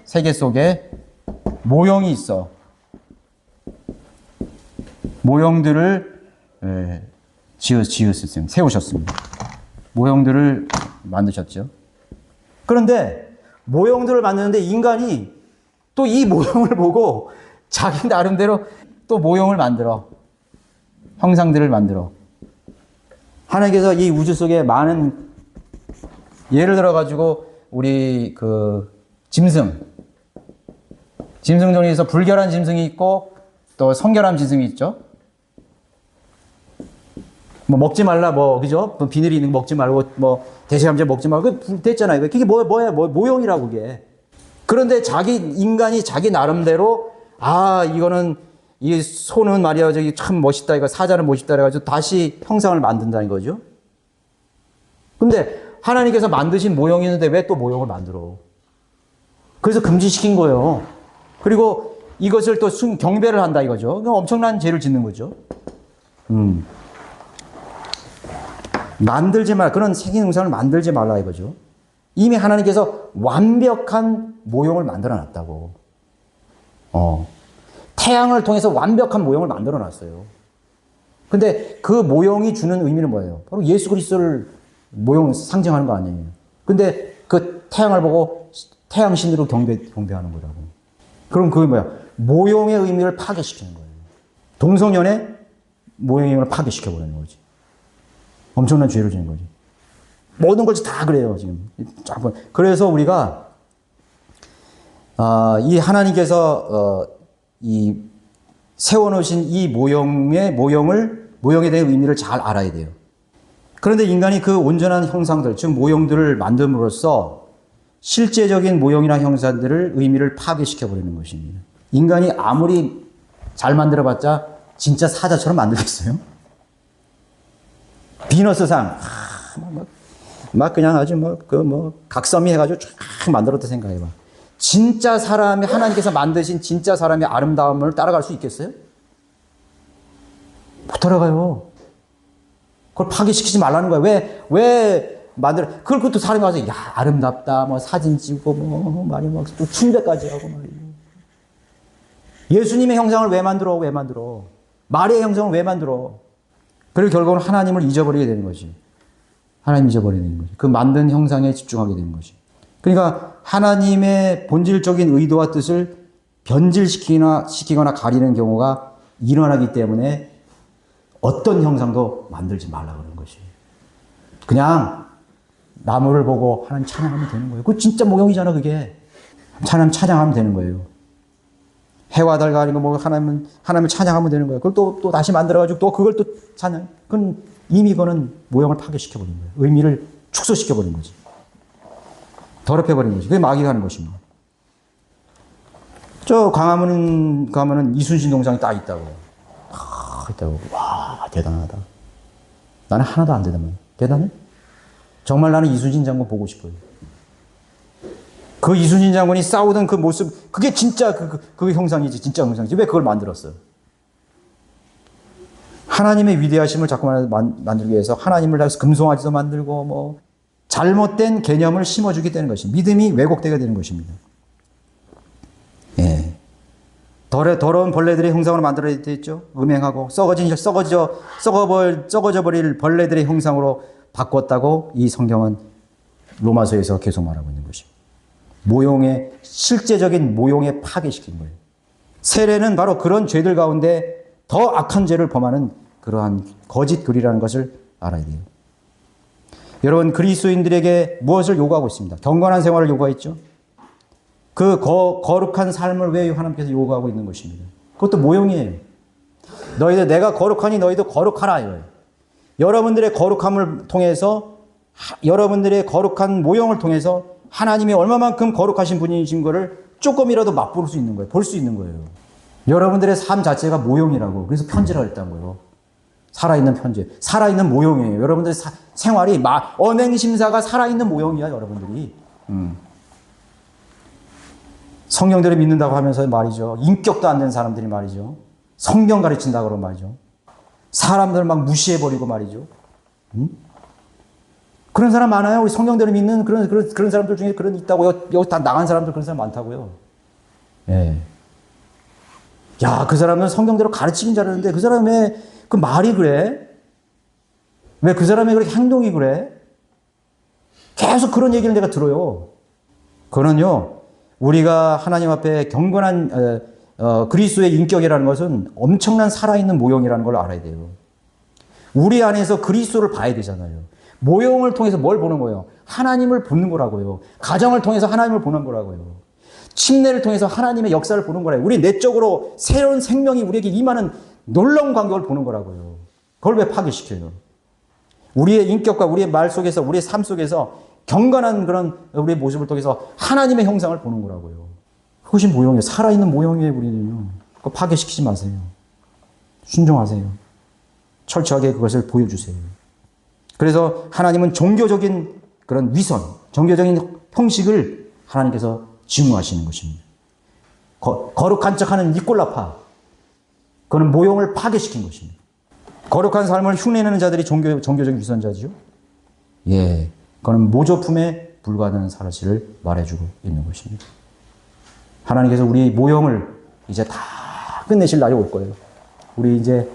세계 속에 모형이 있어. 모형들을 지으셨습니다. 세우셨습니다. 모형들을 만드셨죠. 그런데 모형들을 만드는데 인간이 또 이 모형을 보고 자기 나름대로 또 모형을 만들어. 형상들을 만들어. 하나님께서 이 우주 속에 많은, 예를 들어가지고 우리 그 짐승 중에서 불결한 짐승이 있고 또 성결한 짐승이 있죠. 뭐 먹지 말라, 그죠? 비늘이 있는 거 먹지 말고, 대체감자 먹지 말고, 됐잖아요. 그게 모형이라고, 그게. 그런데 인간이 자기 나름대로, 이거는, 이 소는 말이야, 저기 참 멋있다, 이거 사자는 멋있다, 그래가지고 다시 형상을 만든다는 거죠. 근데 하나님께서 만드신 모형이 있는데 왜 또 모형을 만들어? 그래서 금지시킨 거예요. 그리고 이것을 또 경배를 한다, 이거죠. 엄청난 죄를 짓는 거죠. 만들지 말라. 그런 색인 형상을 만들지 말라 이거죠. 이미 하나님께서 완벽한 모형을 만들어 놨다고. 태양을 통해서 완벽한 모형을 만들어 놨어요. 근데 그 모형이 주는 의미는 뭐예요? 바로 예수 그리스도를 모형 상징하는 거 아니에요. 근데 그 태양을 보고 태양신으로 경배하는 거라고. 그럼 그게 뭐야? 모형의 의미를 파괴시키는 거예요. 동성연의 모형의 의미를 파괴시켜버리는 거지. 엄청난 죄를 지는 거지. 모든 것이 다 그래요, 지금. 그래서 우리가, 이 하나님께서, 이 세워놓으신 이 모형에 대한 의미를 잘 알아야 돼요. 그런데 인간이 그 온전한 형상들, 즉 모형들을 만듦으로써 실제적인 모형이나 형상들을 의미를 파괴시켜버리는 것입니다. 인간이 아무리 잘 만들어봤자 진짜 사자처럼 만들겠어요? 비너스상 막 그냥 아주 각선미 해가지고 쫙 만들었다 생각해봐. 진짜 사람이 하나님께서 만드신 진짜 사람의 아름다움을 따라갈 수 있겠어요? 못 따라가요. 그걸 파괴시키지 말라는 거야. 왜 만들어? 그것도 사람이 와서 야 아름답다 사진 찍고 말이 또 숭배까지 하고 말이에요. 예수님의 형상을 왜 만들어? 마리아의 형상을 왜 만들어? 그리고 결국은 하나님을 잊어버리게 되는 거지. 하나님 잊어버리게 되는 거지. 그 만든 형상에 집중하게 되는 거지. 그러니까 하나님의 본질적인 의도와 뜻을 변질시키거나 가리는 경우가 일어나기 때문에 어떤 형상도 만들지 말라 그러는 것이. 그냥 나무를 보고 하나님 찬양하면 되는 거예요. 그거 진짜 모형이잖아, 그게. 하나님 찬양하면 되는 거예요. 해와 달과 아닌 거 하나님을 찬양하면 되는 거예요. 그걸 또 다시 만들어가지고 또 그걸 또 찬양. 그건 이미 그거는 모형을 파괴시켜버린 거예요. 의미를 축소시켜버린 거지. 더럽혀버린 거지. 그게 마귀가 하는 것입니다. 저 광화문 가면은 이순신 동상이 딱 있다고. 있다고. 와, 대단하다. 나는 하나도 안 대단해? 정말 나는 이순신 장군 보고 싶어요. 그 이순신 장군이 싸우던 그 모습, 그게 진짜 그 형상이지, 진짜 형상이지. 왜 그걸 만들었어요? 하나님의 위대하심을 자꾸만 만들기 위해서 하나님을 향해서 금송아지도 만들고 잘못된 개념을 심어주게 되는 것입니다. 믿음이 왜곡되게 되는 것입니다. 예. 더러운 벌레들의 형상으로 만들어야 되겠죠. 음행하고 썩어져 버릴 벌레들의 형상으로 바꿨다고 이 성경은 로마서에서 계속 말하고 있는 것입니다. 실제적인 모형에 파괴시킨 거예요. 세례는 바로 그런 죄들 가운데 더 악한 죄를 범하는 그러한 거짓 글이라는 것을 알아야 돼요. 여러분, 그리스도인들에게 무엇을 요구하고 있습니다? 경건한 생활을 요구했죠. 그 거룩한 삶을 왜 하나님께서 요구하고 있는 것입니다. 그것도 모형이에요. 너희들 내가 거룩하니 너희도 거룩하라 이거예요. 여러분들의 거룩함을 통해서 여러분들의 거룩한 모형을 통해서 하나님이 얼마만큼 거룩하신 분이신 것을 조금이라도 맛볼 수 있는 거예요. 볼 수 있는 거예요. 여러분들의 삶 자체가 모형이라고. 그래서 편지를 했다는 거예요. 살아있는 편지. 살아있는 모형이에요. 여러분들의 생활이 언행심사가 살아있는 모형이야, 여러분들이. 성경대로 믿는다고 하면서 말이죠. 인격도 안 된 사람들이 말이죠. 성경 가르친다고 그러고 말이죠. 사람들 막 무시해버리고 말이죠. 그런 사람 많아요. 우리 성경대로 믿는 그런 사람들 중에 그런 있다고요. 여기 다 나간 사람들 그런 사람 많다고요. 예. 야, 그 사람은 성경대로 가르치긴 잘하는데 그 사람의 그 말이 그래? 왜 그 사람의 그렇게 행동이 그래? 계속 그런 얘기를 내가 들어요. 그거는요, 우리가 하나님 앞에 경건한 그리스도의 인격이라는 것은 엄청난 살아있는 모형이라는 걸 알아야 돼요. 우리 안에서 그리스도를 봐야 되잖아요. 모형을 통해서 뭘 보는 거예요? 하나님을 보는 거라고요. 가정을 통해서 하나님을 보는 거라고요. 침례를 통해서 하나님의 역사를 보는 거라고요. 우리 내적으로 새로운 생명이 우리에게 임하는 놀라운 광경을 보는 거라고요. 그걸 왜 파괴시켜요? 우리의 인격과 우리의 말 속에서, 우리의 삶 속에서 경건한 그런 우리의 모습을 통해서 하나님의 형상을 보는 거라고요. 그것이 모형이에요. 살아있는 모형이에요, 우리는요. 그거 파괴시키지 마세요. 순종하세요. 철저하게 그것을 보여주세요. 그래서 하나님은 종교적인 그런 위선, 종교적인 형식을 하나님께서 증오하시는 것입니다. 거룩한 척하는 니콜라파, 그는 모형을 파괴시킨 것입니다. 거룩한 삶을 흉내내는 자들이 종교적인 위선자죠. 예, 그는 모조품에 불과하다는 사실을 말해주고 있는 것입니다. 하나님께서 우리 모형을 이제 다 끝내실 날이 올 거예요. 우리 이제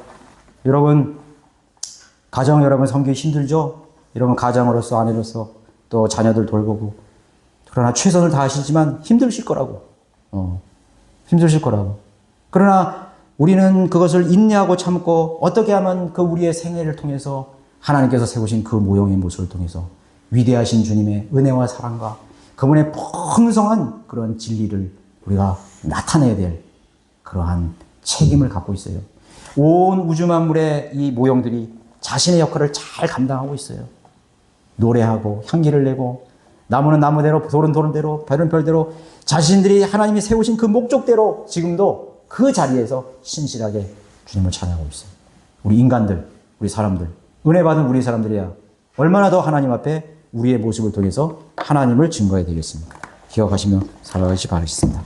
여러분 가정 여러분 섬기기 힘들죠? 여러분 가장으로서 아내로서 또 자녀들 돌보고 그러나 최선을 다하시지만 힘드실 거라고. 힘드실 거라고. 그러나 우리는 그것을 인내하고 참고 어떻게 하면 그 우리의 생애를 통해서 하나님께서 세우신 그 모형의 모습을 통해서 위대하신 주님의 은혜와 사랑과 그분의 풍성한 그런 진리를 우리가 나타내야 될 그러한 책임을 갖고 있어요. 온 우주 만물의 이 모형들이 자신의 역할을 잘 감당하고 있어요. 노래하고 향기를 내고 나무는 나무대로 돌은 돌은대로 별은 별대로 자신들이 하나님이 세우신 그 목적대로 지금도 그 자리에서 신실하게 주님을 찬양하고 있어요. 우리 인간들, 우리 사람들, 은혜 받은 우리 사람들이야 얼마나 더 하나님 앞에 우리의 모습을 통해서 하나님을 증거해야 되겠습니까? 기억하시며 살아가시 바라겠습니다.